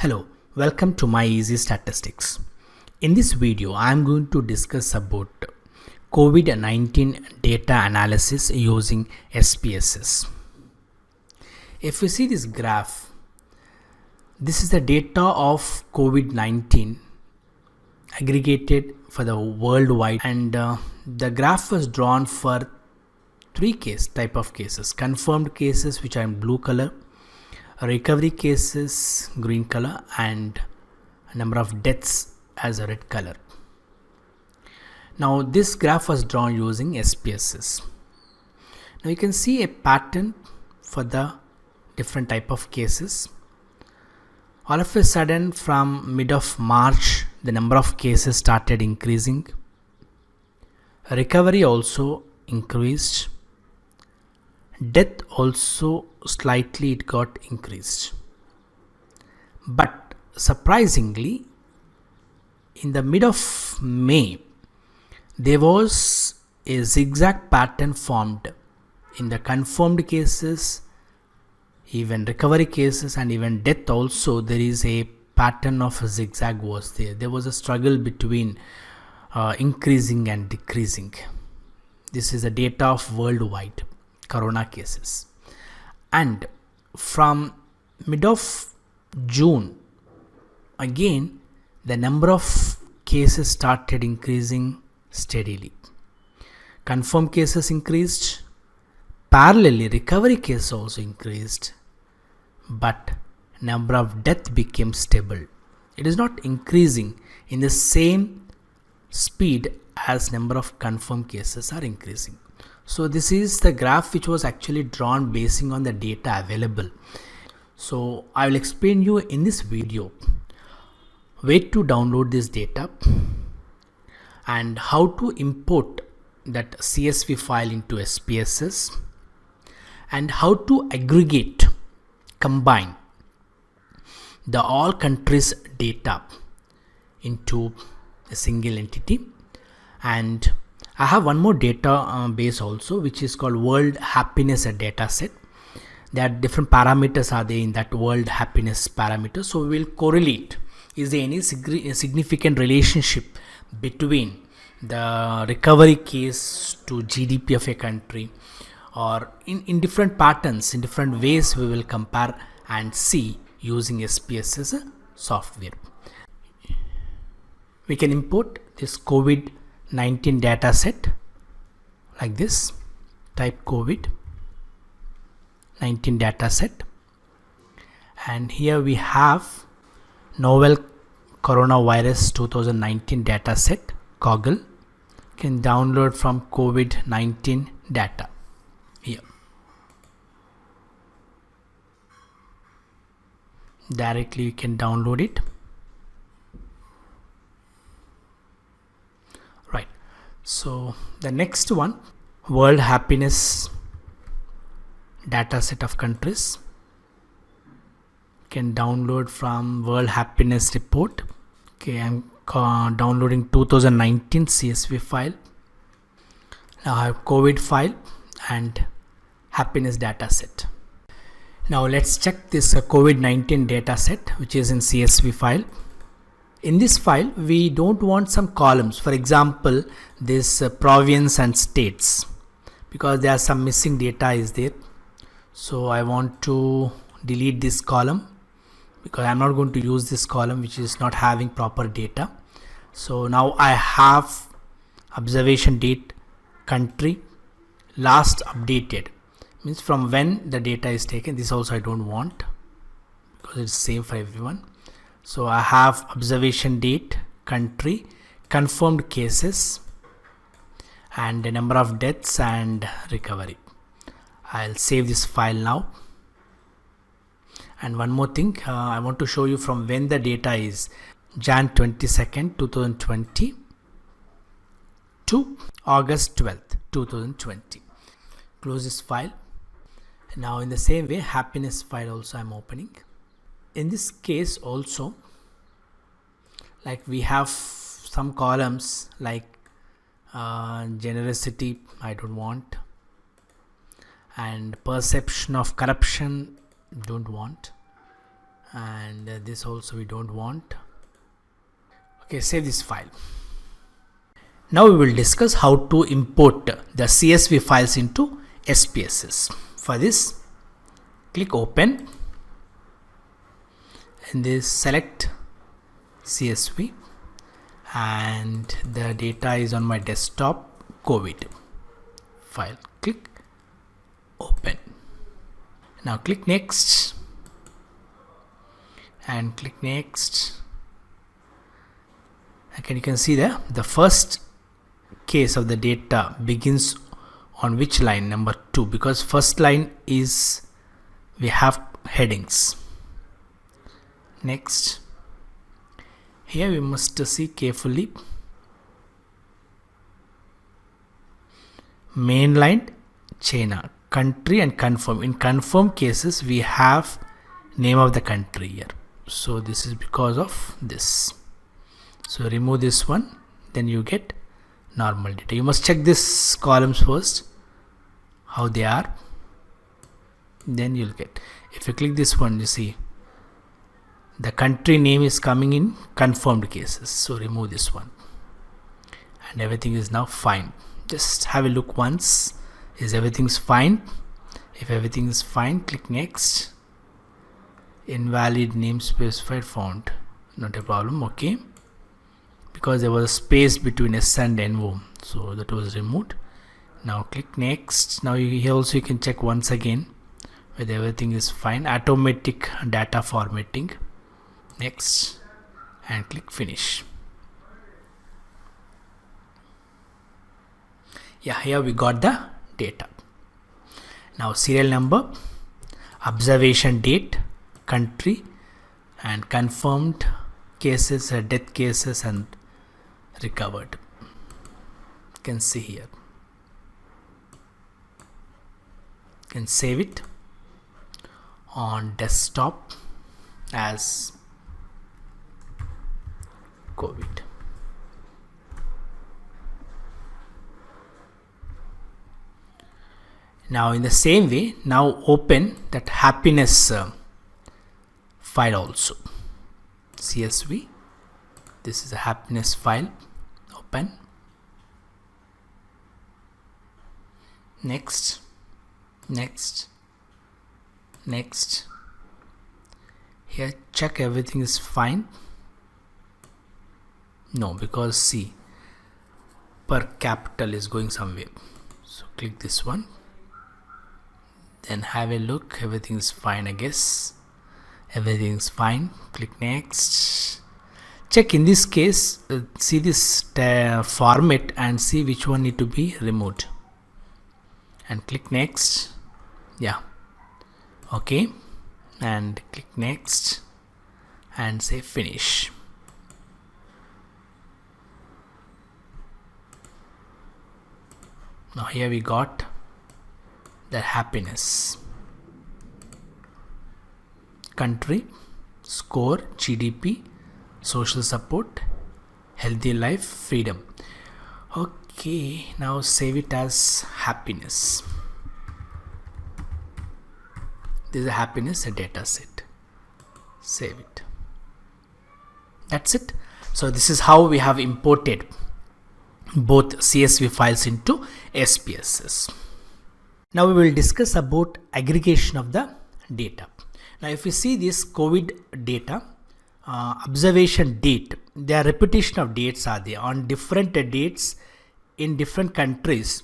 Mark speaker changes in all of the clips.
Speaker 1: Hello, welcome to my Easy Statistics. In this video, I am going to discuss about COVID-19 data analysis using SPSS. If you see this graph, this is the data of COVID-19 aggregated for the worldwide, and the graph was drawn for three type of cases: confirmed cases, which are in blue color, recovery cases green color, and number of deaths as a red color. Now this graph was drawn using SPSS. Now you can see a pattern for the different type of cases. All of a sudden, from mid of March, the number of cases started increasing. Recovery also increased. Death also slightly it got increased. But surprisingly, in the mid of May, there was a zigzag pattern formed in the confirmed cases, even recovery cases, and even death also. There is a pattern of a zigzag was there. There was a struggle between increasing and decreasing. This is the data of worldwide corona cases. And from mid of June, again the number of cases started increasing steadily. Confirmed cases increased. Parallelly, recovery cases also increased, but number of death became stable. It is not increasing in the same speed as number of confirmed cases are increasing. So this is the graph which was actually drawn basing on the data available. So I will explain you in this video where to download this data and how to import that CSV file into SPSS, and how to aggregate, combine the all countries data into a single entity. And I have one more data base also, which is called World Happiness Dataset. There are different parameters are there in that World Happiness parameter. So we will correlate, is there any significant relationship between the recovery case to GDP of a country, or in different patterns, in different ways we will compare and see using SPSS software. We can import this COVID-19 data set like this. Type COVID-19 data set, and here we have novel coronavirus 2019 data set Goggle. Can download from COVID-19 data here. Directly you can download it. Right. So the next one, World Happiness data set of countries, can download from World Happiness report. Okay, I'm downloading 2019 CSV file. Now I have COVID file and happiness data set. Now let's check this COVID-19 data set, which is in CSV file. In this file, we don't want some columns. For example, this province and states, because there are some missing data is there. So I want to delete this column, because I'm not going to use this column which is not having proper data. So now I have observation date, country, last updated, means from when the data is taken. This also I don't want, because it's same for everyone. So I have observation date, country, confirmed cases, and the number of deaths and recovery. I'll save this file now. And one more thing, I want to show you from when the data is: Jan 22nd 2020 to August 12th 2020. Close this file. Now in the same way, happiness file also I'm opening. In this case also, like we have some columns like generosity, I don't want, and perception of corruption, don't want, and this also we don't want. Okay, save this file. Now we will discuss how to import the CSV files into SPSS. For this, click open and this select CSV, and the data is on my desktop, COVID file. Click open. Now click next and click next. Again, you can see there the first case of the data begins on which line? Number 2, because first line is we have headings. Next, here we must see carefully mainline, China, country and confirm. In confirm cases we have name of the country here, so this is because of this. So remove this one, then you get normal data. You must check this columns first how they are, then you'll get. If you click this one, you see the country name is coming in confirmed cases, so remove this one and everything is now fine. Just have a look once, is everything's fine? If everything is fine, click next. Invalid name specified found, not a problem. Okay, because there was a space between S and NO, so that was removed. Now click next. Now here also you can check once again whether everything is fine. Automatic data formatting, next, and click finish. Yeah, here we got the data. Now serial number, observation date, country, and confirmed cases, death cases, and recovered. You can see here. You can save it on desktop as COVID. Now in the same way, now open that happiness file also. CSV, this is a happiness file. Open. Next, next, next. Here check everything is fine. No, because see, per capital is going somewhere. So click this one. Then have a look, everything is fine, I guess. Everything's fine. Click next. Check in this case, see this format and see which one need to be removed. And click next. Yeah. Okay. And click next and say finish. Now here we got the happiness, country, score, GDP, social support, healthy life, freedom. Okay, now save it as happiness. This is a happiness, a data set. Save it. That's it. So this is how we have imported both CSV files into SPSS. Now we will discuss about aggregation of the data. Now if you see this COVID data, observation date, there are repetition of dates are there on different dates in different countries.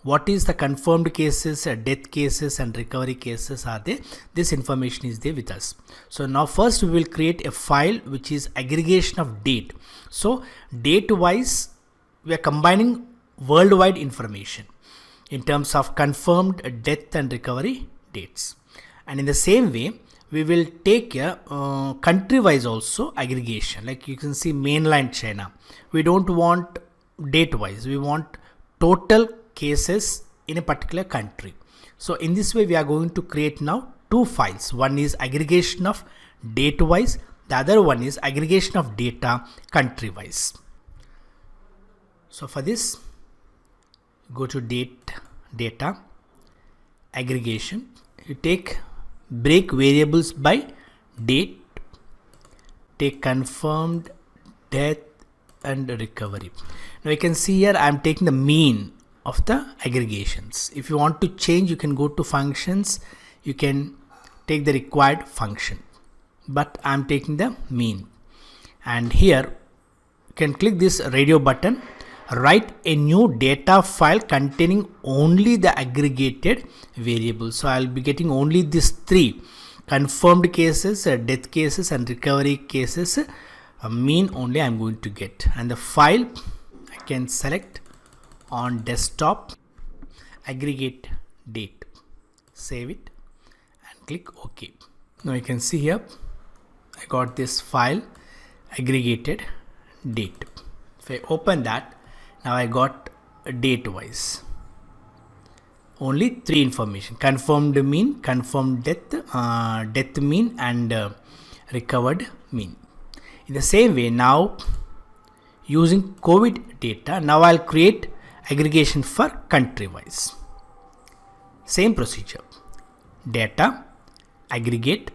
Speaker 1: What is the confirmed cases, death cases and recovery cases are there. This information is there with us. So now first we will create a file which is aggregation of date. So date wise we are combining worldwide information in terms of confirmed death and recovery dates. And in the same way, we will take a country wise also aggregation. Like you can see mainland China. We don't want date wise. We want total cases in a particular country. So in this way, we are going to create now two files. One is aggregation of date wise. The other one is aggregation of data country wise. So for this, go to data, aggregation. You take break variables by date take confirmed, death and recovery. Now you can see here I am taking the mean of the aggregations. If you want to change, you can go to functions, you can take the required function, but I am taking the mean. And here you can click this radio button, write a new data file containing only the aggregated variables. So I'll be getting only these three: confirmed cases, death cases and recovery cases. Mean only I'm going to get, and the file I can select on desktop, aggregate date, save it and click OK. Now you can see here I got this file, aggregated date. If I open that, now I got date wise only three information: confirmed mean, confirmed death, death mean and recovered mean. In the same way, now using COVID data, now I'll create aggregation for country wise. Same procedure: data, aggregate.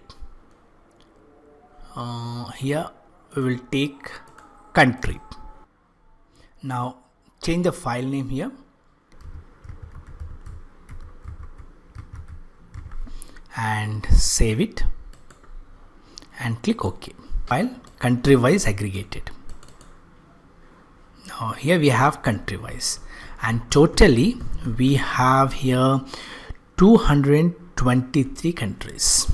Speaker 1: Here we will take country. Now change the file name here and save it and click OK. File country wise aggregated. Now here we have country wise, and totally we have here 223 countries.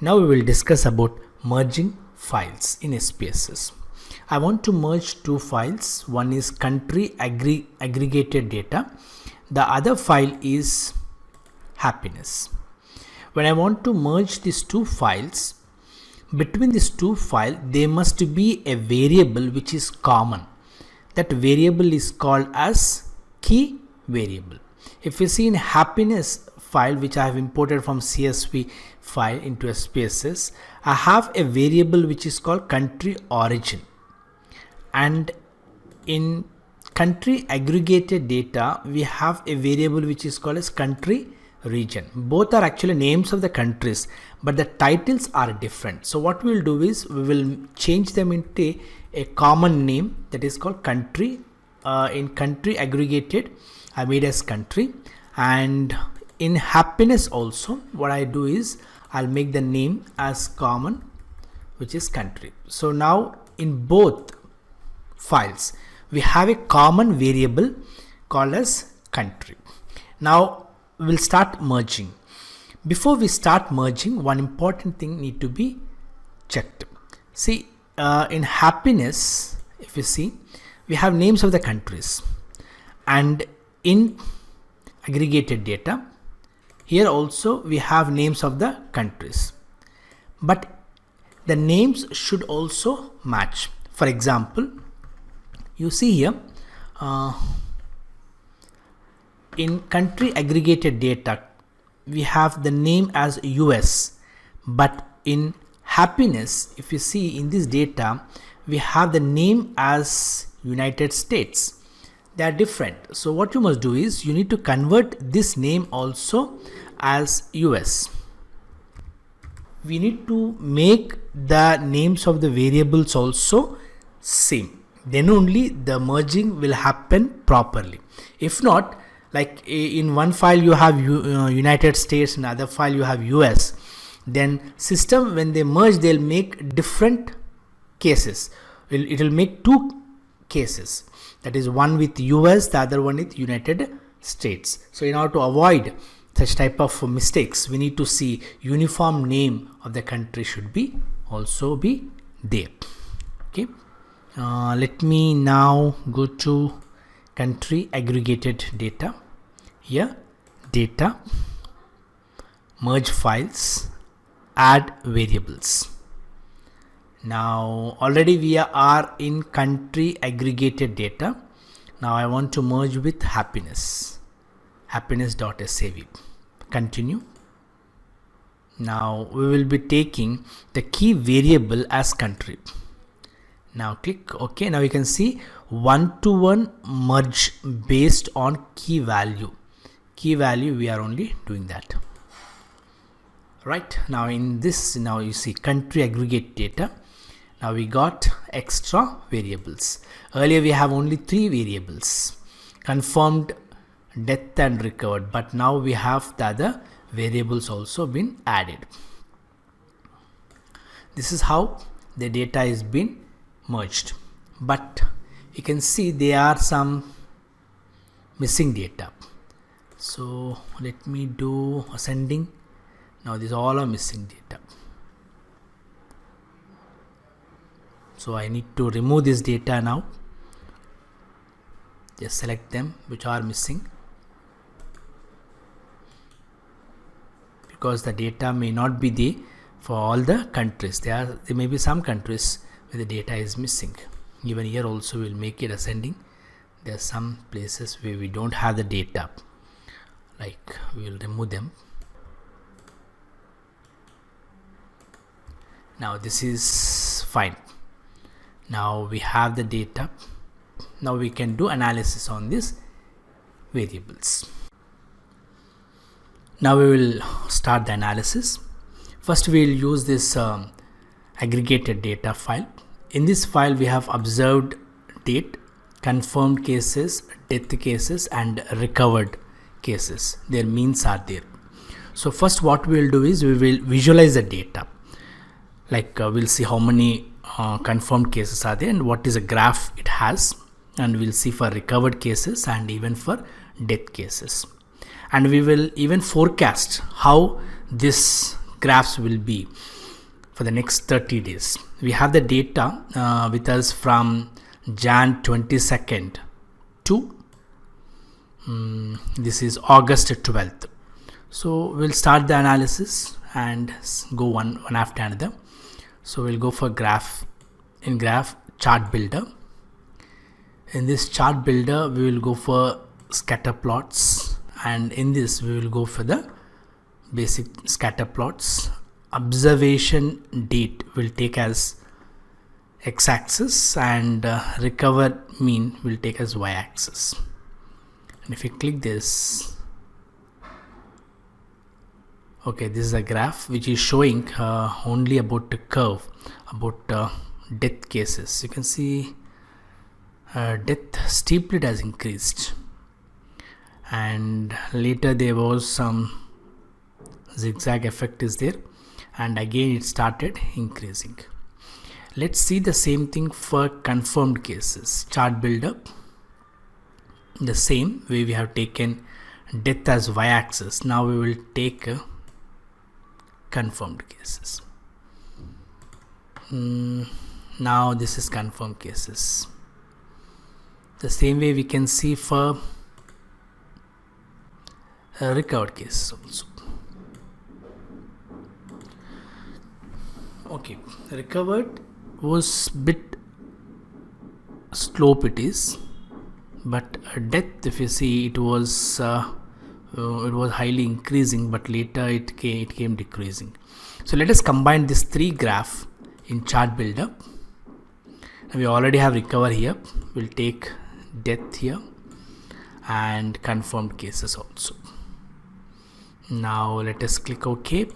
Speaker 1: Now we will discuss about merging files in SPSS. I want to merge two files. One is country aggregated data. The other file is happiness. When I want to merge these two files, between these two files there must be a variable which is common. That variable is called as key variable. If you see in happiness file, which I have imported from CSV file into SPSS, I have a variable which is called country origin, and in country aggregated data we have a variable which is called as country region. Both are actually names of the countries, but the titles are different. So what we will do is we will change them into a common name, that is called country. In country aggregated I made as country, and in happiness also what I do is I'll make the name as common, which is country. So now in both files we have a common variable called as country. Now we'll start merging. Before we start merging, one important thing need to be checked. See, in happiness, if you see, we have names of the countries, and in aggregated data here also we have names of the countries, but the names should also match. For example, you see here in country aggregated data we have the name as US, but in happiness, if you see in this data, we have the name as United States. They are different. So what you must do is you need to convert this name also as US. We need to make the names of the variables also same. Then only the merging will happen properly. If not, like in one file you have United States, in other file you have US, then system when they merge they'll make different cases. It will make two cases, that is one with US, the other one with United States. So in order to avoid such type of mistakes, we need to see uniform name of the country should be also be there. Okay, let me now go to country aggregated data. Here data, merge files, add variables. Now already we are in country aggregated data. Now I want to merge with happiness, happiness.sav. Continue. Now we will be taking the key variable as country. Now click OK. Now you can see one-to-one merge based on key value. Key value we are only doing that. right? Now in this, now you see country aggregate data. Now we got extra variables. Earlier we have only 3 variables, confirmed, death and recovered, but now we have the other variables also been added. This is how the data is been merged, but you can see there are some missing data. So let me do ascending. Now these all are missing data. So I need to remove this data now. Just select them which are missing, because the data may not be there for all the countries. There may be some countries where the data is missing. Even here also we'll make it ascending. There are some places where we don't have the data, like we will remove them. Now this is fine. Now we have the data. Now we can do analysis on these variables. Now we will start the analysis. First we will use this aggregated data file. In this file we have observed date, confirmed cases, death cases and recovered cases. Their means are there. So first what we will do is we will visualize the data. Like we'll see how many confirmed cases are there and what is a graph it has, and we'll see for recovered cases and even for death cases. And we will even forecast how this graphs will be for the next 30 days. We have the data with us from Jan 22nd to this is August 12th. So we'll start the analysis and go one after another. So we'll go for graph. In graph, chart builder. In this chart builder we will go for scatter plots, and in this we will go for the basic scatter plots. Observation date will take as x-axis and recover mean will take as y-axis. And if you click this, okay, this is a graph which is showing only about the curve about death cases. You can see death steeply has increased, and later there was some zigzag effect is there, and again it started increasing. Let's see the same thing for confirmed cases. Chart builder, the same way we have taken death as y-axis. Now we will take confirmed cases. Now this is confirmed cases. The same way we can see for recovered cases also. Okay, recovered was bit slope it is, but death, if you see, it was highly increasing, but later it came decreasing. So let us combine these 3 graph in chart builder. And we already have recover here. We'll take death here and confirmed cases also. Now let us click OK.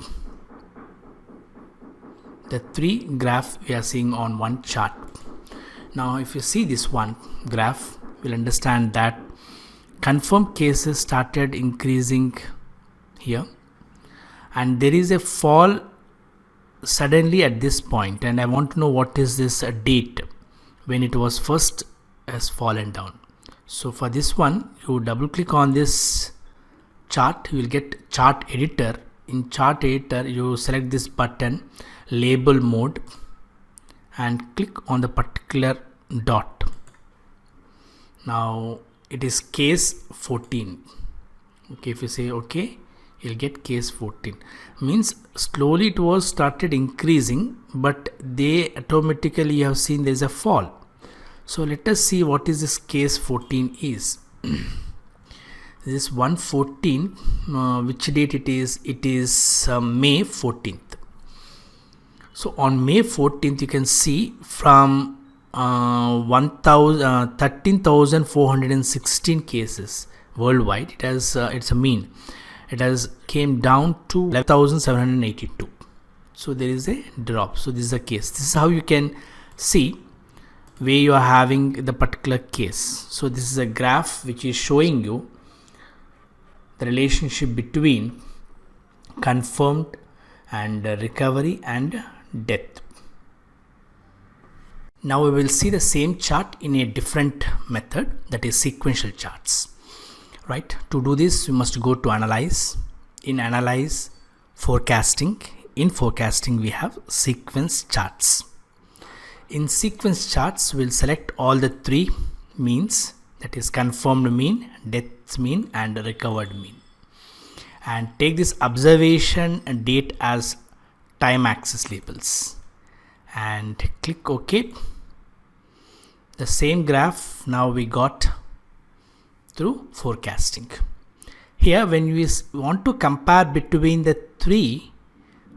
Speaker 1: The 3 graph we are seeing on one chart. Now if you see this one graph, we'll understand that confirmed cases started increasing here, and there is a fall suddenly at this point, and I want to know what is this date when it was first has fallen down. So for this one, you double click on this chart, you will get chart editor. In chart editor you select this button label mode and click on the particular dot. Now it is case 14. Okay, if you say okay, you'll get case 14. Means slowly it was started increasing, but they automatically, you have seen there is a fall. So let us see what is this case 14 is. This 114, which date it is? It is May 14th. So on May 14th, you can see from 13,416 cases worldwide. It has it's a mean. it has came down to 11,782. So there is a drop. So this is a case. This is how you can see where you are having the particular case. So this is a graph which is showing you the relationship between confirmed and recovery and death. Now we will see the same chart in a different method, that is sequential charts. Right? To do this, we must go to analyze. In analyze, forecasting. In forecasting, we have sequence charts. In sequence charts, we'll select all the three means, that is confirmed mean, death mean and recovered mean, and take this observation and date as time axis labels and click OK. The same graph now we got through forecasting. Here when we want to compare between the three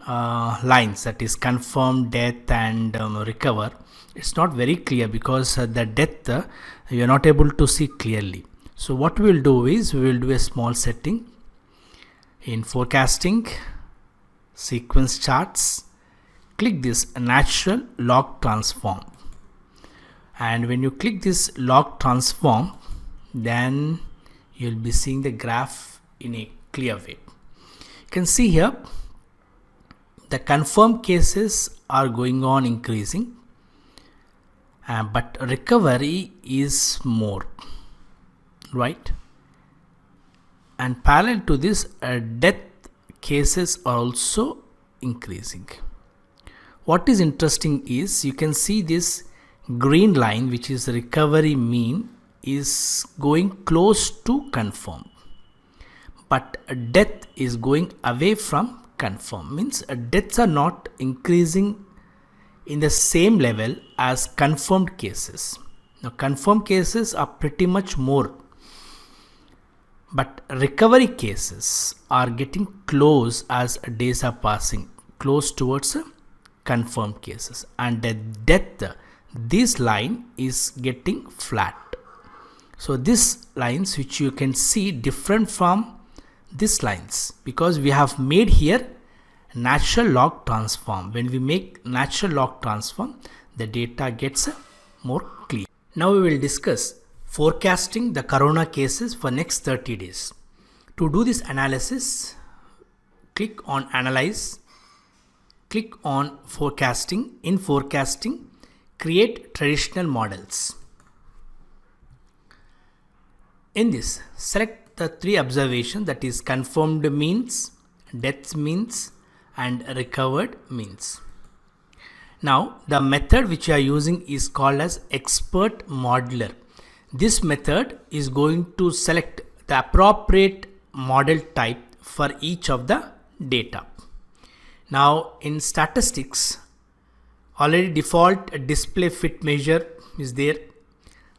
Speaker 1: lines, that is confirm, death and recover, it's not very clear because the death you are not able to see clearly. So what we will do is we will do a small setting in forecasting, sequence charts, click this natural log transform, and when you click this log transform, then you'll be seeing the graph in a clear way. You can see here the confirmed cases are going on increasing, but recovery is more, right? And parallel to this, death cases are also increasing. What is interesting is you can see this green line, which is recovery mean, is going close to confirm, but death is going away from confirm. Means deaths are not increasing in the same level as confirmed cases. Now confirmed cases are pretty much more, but recovery cases are getting close as days are passing, close towards confirmed cases, and the death, this line is getting flat. So this lines which you can see different from these lines, because we have made here natural log transform. When we make natural log transform, the data gets more clear. Now we will discuss forecasting the corona cases for next 30 days. To do this analysis, click on analyze, click on forecasting. In forecasting, create traditional models. In this, select the three observations, that is confirmed means, death means and recovered means. Now the method which you are using is called as expert modeler. This method is going to select the appropriate model type for each of the data. Now in statistics, already default display fit measure is there.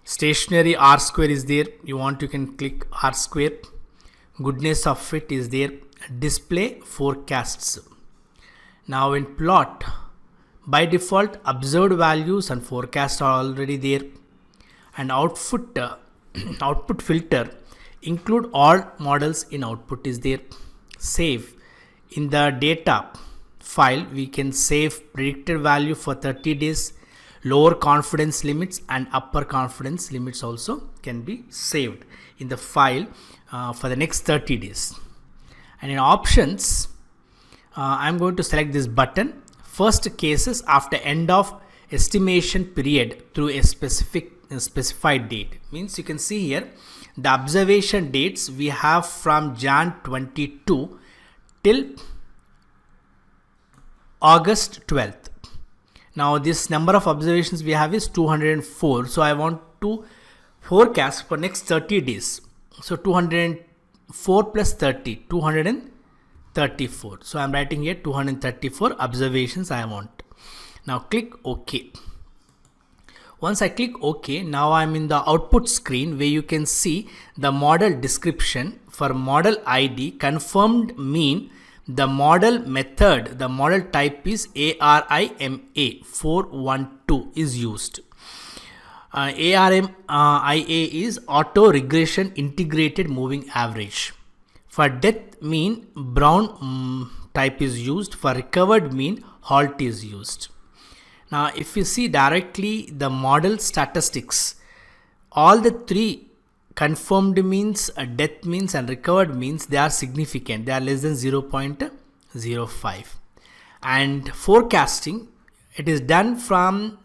Speaker 1: Stationary R square is there. You can click R square. Goodness of fit is there. Display forecasts. Now in plot, by default observed values and forecast are already there, and output output filter, include all models in output is there. Save. In the data file, we can save predicted value for 30 days. Lower confidence limits and upper confidence limits also can be saved in the file for the next 30 days. And in options, I'm going to select this button, first cases after end of estimation period through a specified date. Means you can see here the observation dates we have from Jan 22 till August 12th. Now this number of observations we have is 204. So I want to forecast for next 30 days. So 204 plus 30, 234. So I'm writing here 234 observations I want. Now click OK. Once I click OK, now I'm in the output screen where you can see the model description. For model ID, confirmed mean, the model method, the model type is ARIMA 412 is used. ARIMA is auto regression integrated moving average. For death mean, brown type is used. For recovered mean, halt is used. Now if you see directly the model statistics, all the three confirmed means, death means and recovered means, they are significant. They are less than 0.05. And forecasting, it is done from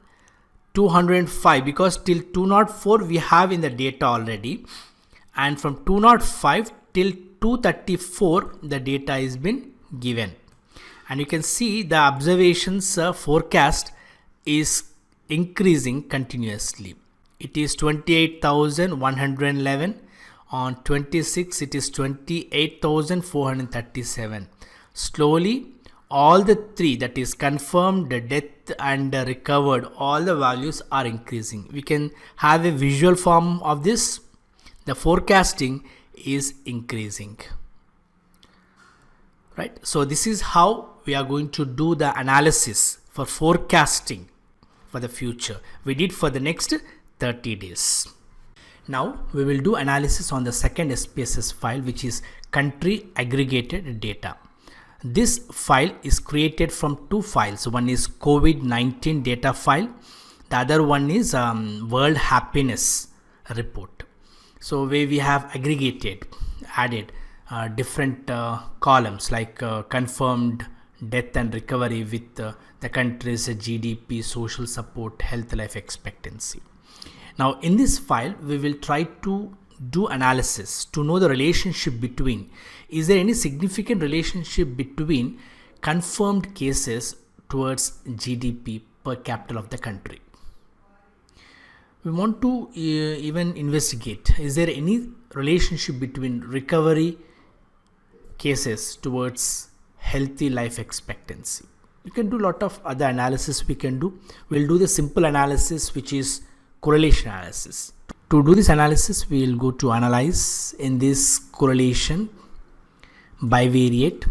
Speaker 1: 205 because till 204 we have in the data already, and from 205 till 234 the data is been given. And you can see the observations forecast is increasing continuously. It is 28,111. On 26 it is 28,437. Slowly all the three, that is confirmed, death and recovered, all the values are increasing. We can have a visual form of this. The forecasting is increasing, right? So this is how we are going to do the analysis for forecasting for the future. We did for the next 30 days. Now we will do analysis on the second SPSS file, which is country aggregated data. This file is created from two files. One is COVID-19 data file. The other one is World Happiness Report. So where we have added different columns like confirmed death and recovery with the country's GDP, social support, health, life expectancy. Now in this file we will try to do analysis to know the relationship between, is there any significant relationship between confirmed cases towards GDP per capita of the country. We want to even investigate, is there any relationship between recovery cases towards healthy life expectancy. You can do a lot of other analysis we can do. We'll do the simple analysis, which is correlation analysis. To do this analysis, we will go to analyze. In this correlation, bivariate,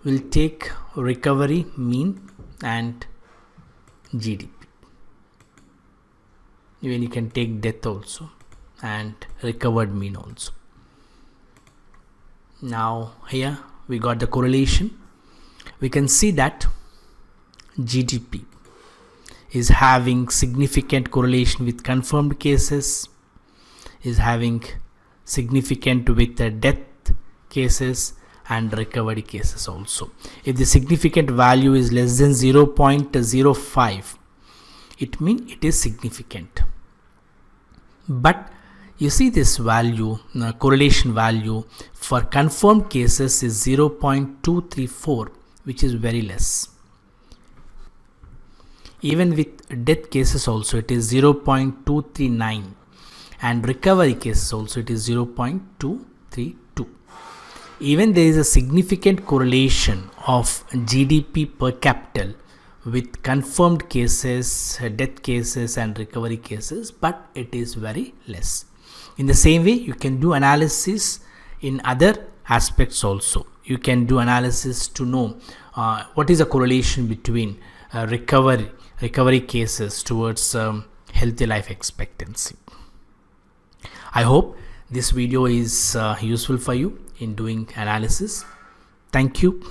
Speaker 1: we'll take recovery mean and GDP. Even you can take death also and recovered mean also. Now here we got the correlation. We can see that GDP is having significant correlation with confirmed cases, is having significant with the death cases and recovery cases also. If the significant value is less than 0.05, it means it is significant. But you see this value, correlation value for confirmed cases is 0.234, which is very less. Even with death cases also it is 0.239, and recovery cases also it is 0.232. Even there is a significant correlation of GDP per capita with confirmed cases, death cases and recovery cases, but it is very less. In the same way, you can do analysis in other aspects also. You can do analysis to know what is the correlation between recovery cases towards healthy life expectancy. I hope this video is useful for you in doing analysis. Thank you.